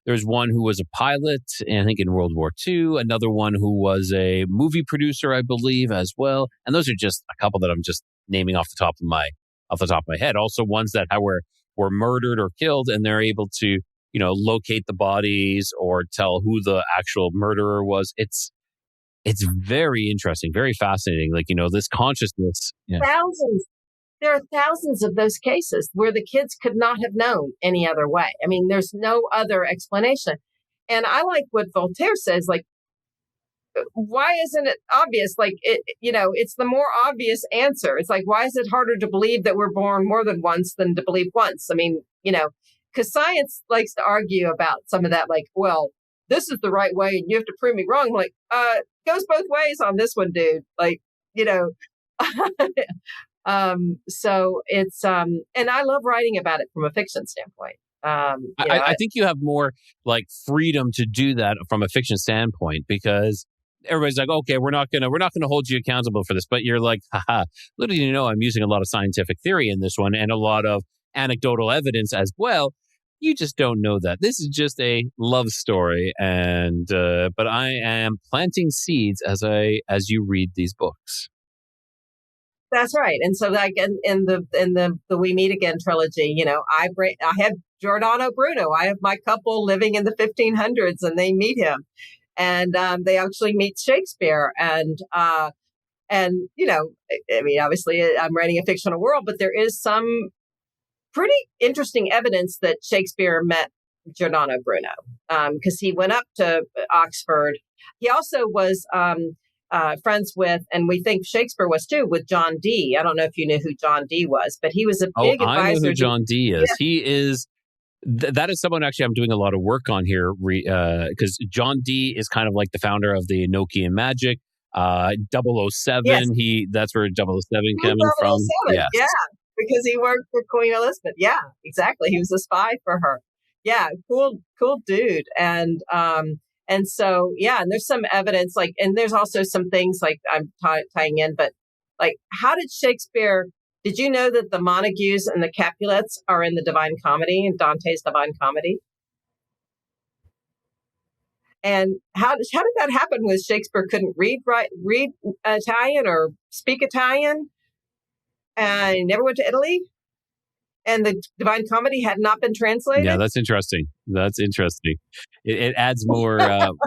There's one who was a pilot, I think in World War II, another one who was a movie producer, I believe, as well. And those are just a couple that I'm just naming off the top of my head. Also ones that were murdered or killed, and they're able to, locate the bodies or tell who the actual murderer was. It's very interesting, very fascinating. Like, this consciousness. Yeah. Thousands. There are thousands of those cases where the kids could not have known any other way. I mean, there's no other explanation. And I like what Voltaire says, like, why isn't it obvious? Like, it's the more obvious answer. It's like, why is it harder to believe that we're born more than once than to believe once? I mean, because science likes to argue about some of that, like, well, this is the right way and you have to prove me wrong. Like, goes both ways on this one, dude. Like, so it's, and I love writing about it from a fiction standpoint. I think you have more like freedom to do that from a fiction standpoint, because everybody's like, okay, we're not gonna hold you accountable for this, but you're like, haha, little do you know, I'm using a lot of scientific theory in this one and a lot of anecdotal evidence as well. You just don't know that. This is just a love story, and but I am planting seeds as you read these books. That's right. And so, like in the We Meet Again trilogy, I have Giordano Bruno. I have my couple living in the 1500s, and they meet him, and they actually meet Shakespeare. And I mean, obviously, I'm writing a fictional world, but there is some pretty interesting evidence that Shakespeare met Giordano Bruno, because he went up to Oxford. He also was friends with, and we think Shakespeare was too, with John Dee. I don't know if you knew who John Dee was, but he was a big advisor. I know who John Dee is. Yeah. He is, that is someone actually I'm doing a lot of work on here, because John Dee is kind of like the founder of the Enochian magic. 007, yes. That's where 007 coming from. Yes. Yeah, because he worked for Queen Elizabeth. Yeah, exactly. He was a spy for her. Yeah, cool dude. And so, yeah, and there's some evidence, like, and there's also some things like I'm tying in, but like, how did you know that the Montagues and the Capulets are in the Divine Comedy, in Dante's Divine Comedy? And how did that happen? Was Shakespeare couldn't read Italian or speak Italian, and he never went to Italy, and the Divine Comedy had not been translated? Yeah, that's interesting. It adds more. I like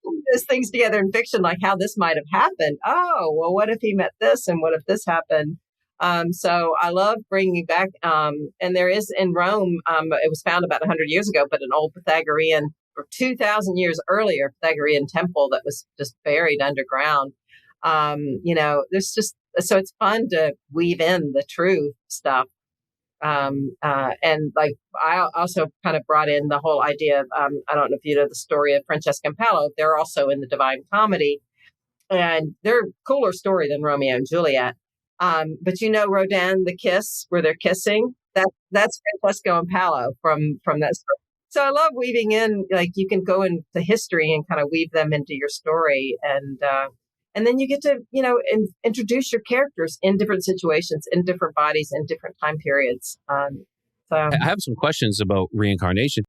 putting those things together in fiction, like how this might have happened. Oh, well, what if he met this, and what if this happened? So I love bringing back, and there is in Rome, it was found about 100 years ago, but an old Pythagorean, or 2,000 years earlier, Pythagorean temple that was just buried underground. There's just, so it's fun to weave in the true stuff. And like, I also kind of brought in the whole idea of, I don't know if you know the story of Francesca and Paolo. They're also in the Divine Comedy, and they're a cooler story than Romeo and Juliet. But Rodin, the kiss where they're kissing, that's Francesco and Paolo from that story. So I love weaving in, like, you can go into history and kind of weave them into your story. And then you get to, introduce your characters in different situations, in different bodies, in different time periods. So I have some questions about reincarnation.